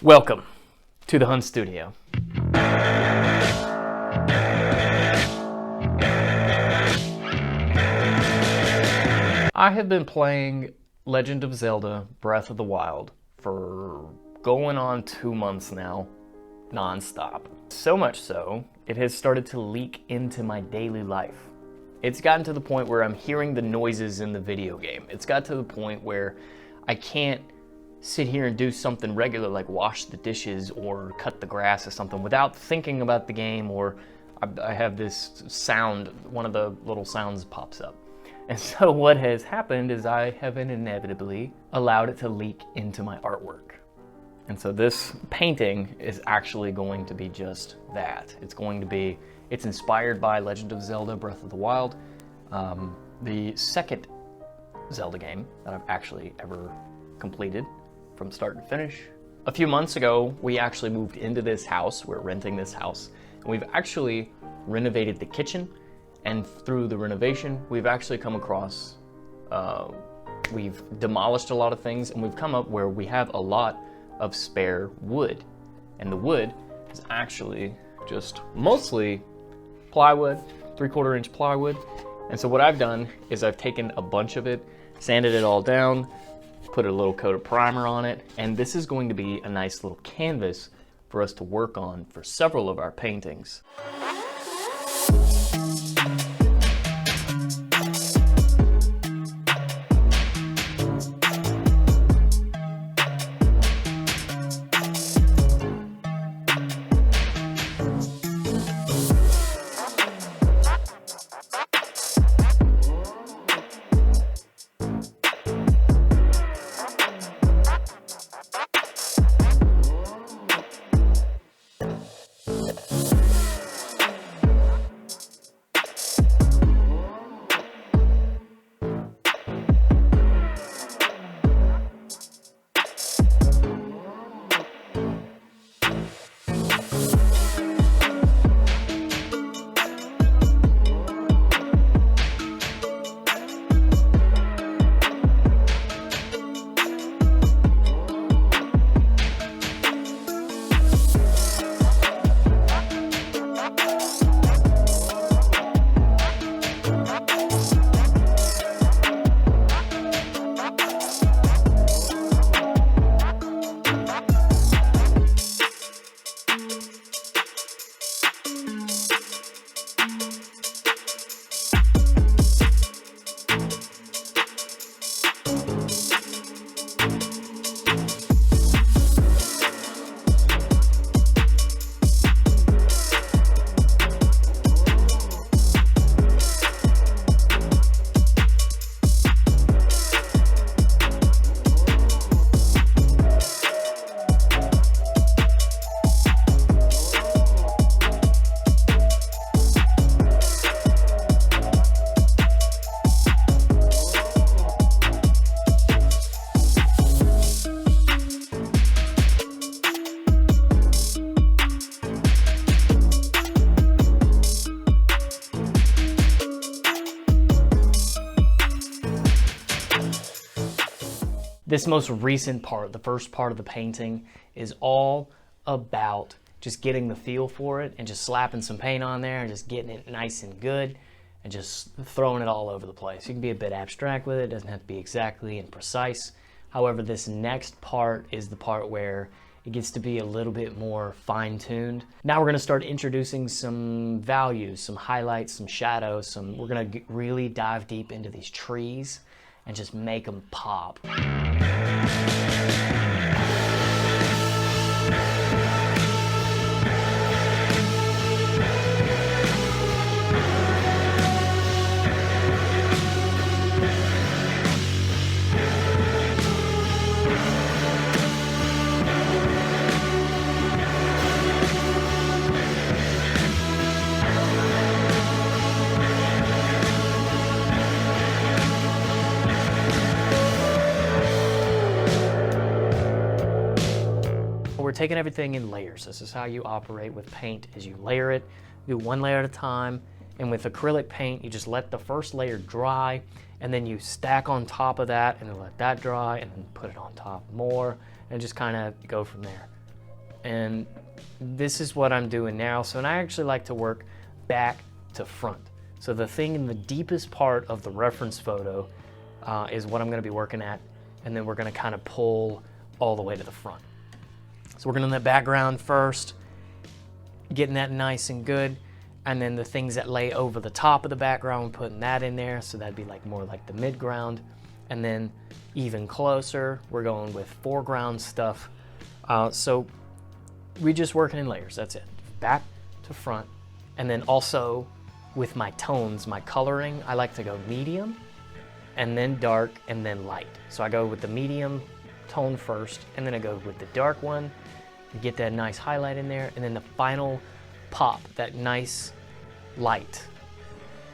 Welcome to the Hunt Studio. I have been playing Legend of Zelda Breath of the Wild for going on 2 months now, non-stop. So much so, it has started to leak into my daily life. It's gotten to the point where I'm hearing the noises in the video game. It's got to the point where I can't sit here and do something regular like wash the dishes or cut the grass or something without thinking about the game, or I have this sound, one of the little sounds pops up. And so what has happened is I have inevitably allowed it to leak into my artwork. And so this painting is actually going to be just that. It's inspired by Legend of Zelda Breath of the Wild, the second Zelda game that I've actually ever completed from start to finish. A few months ago, we actually moved into this house. We're renting this house, and we've actually renovated the kitchen. And through the renovation, we've actually come across, we've demolished a lot of things, and we've come up where we have a lot of spare wood. And the wood is actually just mostly plywood, 3/4 inch plywood. And so what I've done is I've taken a bunch of it, sanded it all down, put a little coat of primer on it, and this is going to be a nice little canvas for us to work on for several of our paintings. This most recent part, the first part of the painting, is all about just getting the feel for it and just slapping some paint on there and just getting it nice and good and just throwing it all over the place. You can be a bit abstract with it. It doesn't have to be exactly and precise. However, this next part is the part where it gets to be a little bit more fine-tuned. Now we're going to start introducing some values, some highlights, some shadows. We're going to really dive deep into these trees and just make them pop. We're taking everything in layers. This is how you operate with paint, is you layer it, do one layer at a time, and with acrylic paint, you just let the first layer dry, and then you stack on top of that, and then let that dry, and then put it on top more, and just kind of go from there. And this is what I'm doing now. So, and I actually like to work back to front. So the thing in the deepest part of the reference photo is what I'm gonna be working at, and then we're gonna kind of pull all the way to the front. So we're gonna do the background first, getting that nice and good, and then the things that lay over the top of the background, putting that in there, so that'd be like more like the midground. And then even closer, we're going with foreground stuff. So we're just working in layers, that's it. Back to front. And then also with my tones, my coloring, I like to go medium, and then dark, and then light. So I go with the medium tone first, and then I go with the dark one, and get that nice highlight in there, and then the final pop, that nice light,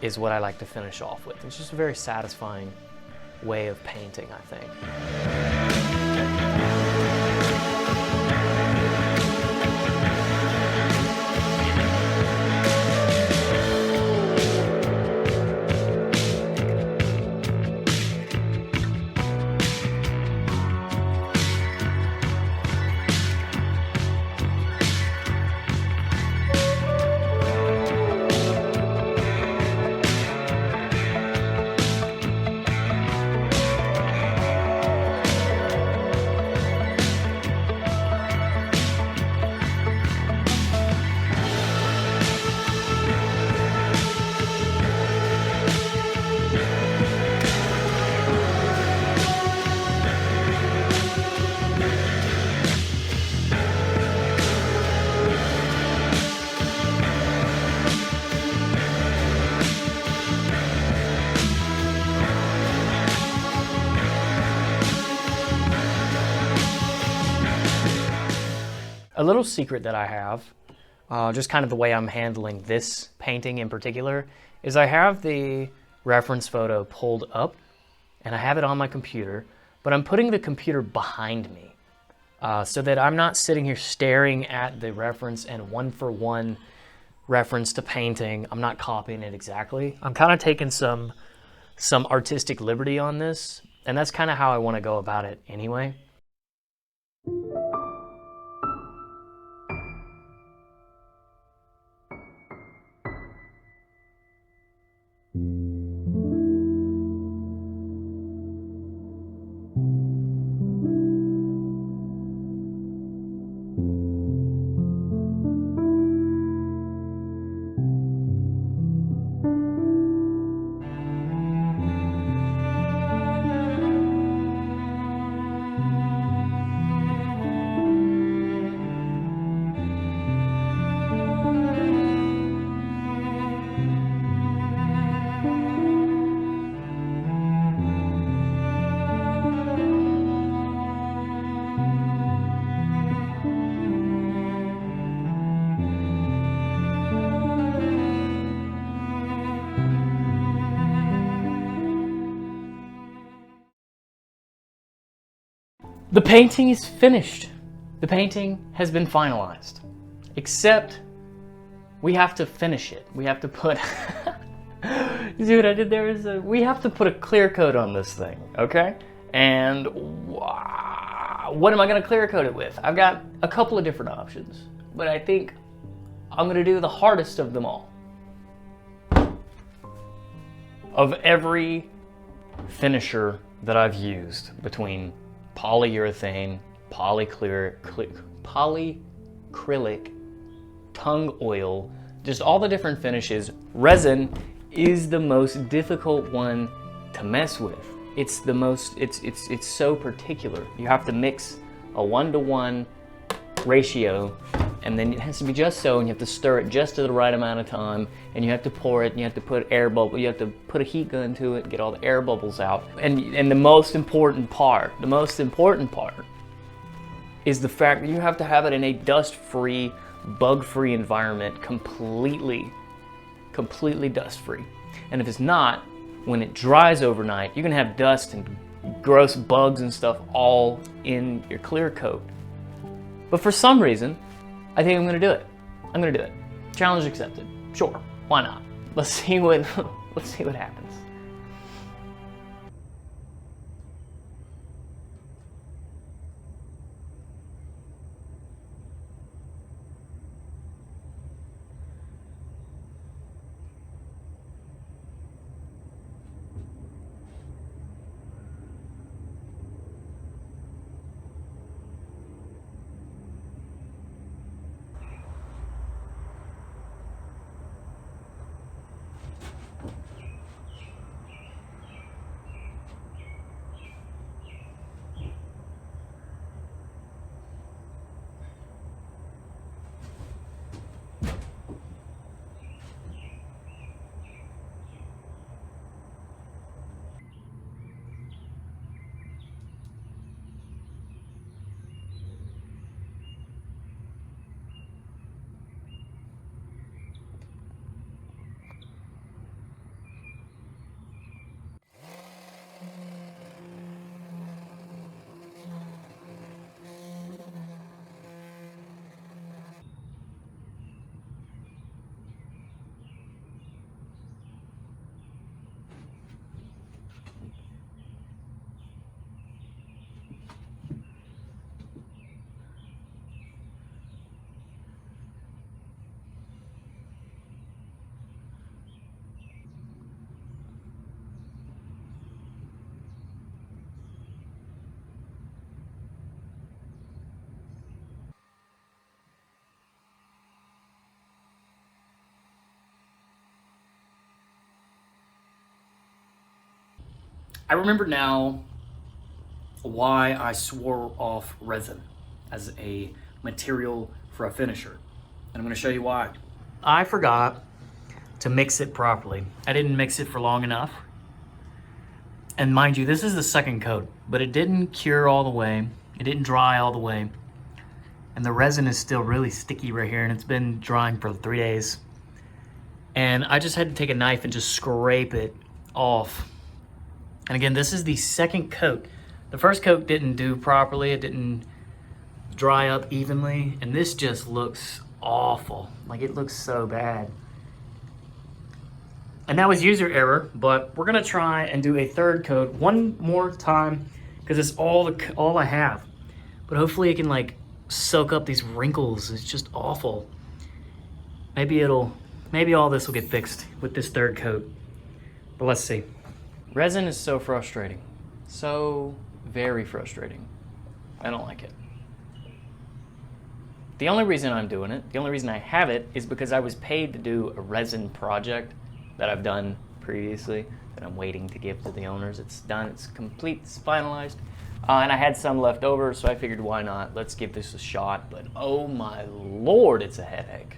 is what I like to finish off with. It's just a very satisfying way of painting, I think. A little secret that I have, just kind of the way I'm handling this painting in particular, is I have the reference photo pulled up and I have it on my computer, but I'm putting the computer behind me so that I'm not sitting here staring at the reference and one-for-one reference to painting. I'm not copying it exactly. I'm kind of taking some artistic liberty on this, and that's kind of how I want to go about it anyway. The painting is finished. The painting has been finalized, except we have to finish it. We have to put, you see what I did there? We have to put a clear coat on this thing, okay? And what am I gonna clear coat it with? I've got a couple of different options, but I think I'm gonna do the hardest of them all. Of every finisher that I've used, between polyurethane, polyacrylic, tung oil, just all the different finishes, resin is the most difficult one to mess with. It's the most, it's so particular. You have to mix a 1-to-1 ratio, and then it has to be just so, and you have to stir it just to the right amount of time, and you have to pour it, and you have to put air bubble, you have to put a heat gun to it, get all the air bubbles out. And the most important part is the fact that you have to have it in a dust-free, bug-free environment, completely dust-free. And if it's not, when it dries overnight, you're gonna have dust and gross bugs and stuff all in your clear coat. But for some reason, I think I'm gonna do it. I'm gonna do it. Challenge accepted. Sure, why not? Let's see what happens. I remember now why I swore off resin as a material for a finisher. And I'm gonna show you why. I forgot to mix it properly. I didn't mix it for long enough. And mind you, this is the second coat, but it didn't cure all the way. It didn't dry all the way. And the resin is still really sticky right here, and it's been drying for 3 days. And I just had to take a knife and just scrape it off. And again, this is the second coat. The first coat didn't do properly. It didn't dry up evenly. And this just looks awful. Like, it looks so bad. And that was user error, but we're gonna try and do a third coat one more time because it's all I have. But hopefully it can like soak up these wrinkles. It's just awful. Maybe all this will get fixed with this third coat. But let's see. Resin is so frustrating. So very frustrating. I don't like it. The only reason I'm doing it, the only reason I have it, is because I was paid to do a resin project that I've done previously that I'm waiting to give to the owners. It's done, it's complete, it's finalized. And I had some left over, so I figured why not? Let's give this a shot. But oh my Lord, it's a headache.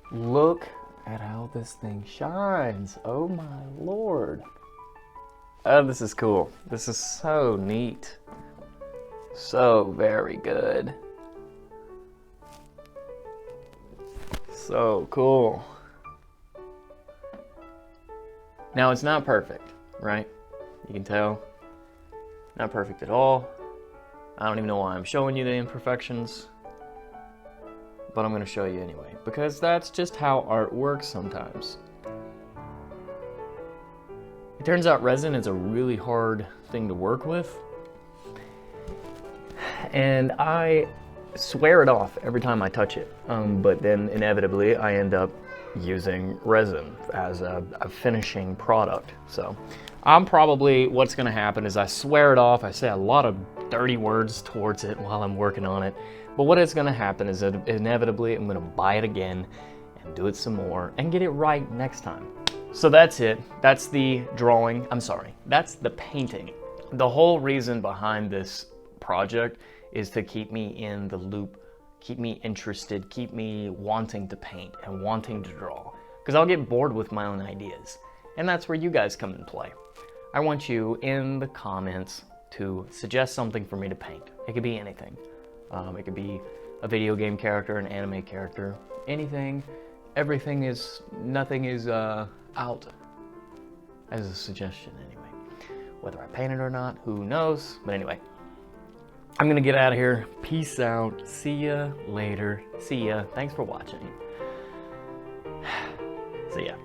Look at how this thing shines. Oh my Lord. Oh, this is cool. This is so neat. So very good. So cool. Now it's not perfect, right? You can tell. Not perfect at all. I don't even know why I'm showing you the imperfections. But I'm gonna show you anyway, because that's just how art works sometimes. It turns out resin is a really hard thing to work with. And I swear it off every time I touch it. But then inevitably I end up using resin as a finishing product. So what's gonna happen is I swear it off. I say a lot of dirty words towards it while I'm working on it. But what is gonna happen is that inevitably I'm gonna buy it again and do it some more and get it right next time. So that's it. That's the drawing. I'm sorry, that's the painting. The whole reason behind this project is to keep me in the loop, keep me interested, keep me wanting to paint and wanting to draw. Because I'll get bored with my own ideas. And that's where you guys come and play. I want you in the comments to suggest something for me to paint. It could be anything. It could be a video game character, an anime character, anything. Nothing is out as a suggestion anyway. Whether I paint it or not, who knows? But anyway, I'm gonna get out of here. Peace out. See ya later. See ya. Thanks for watching. See ya.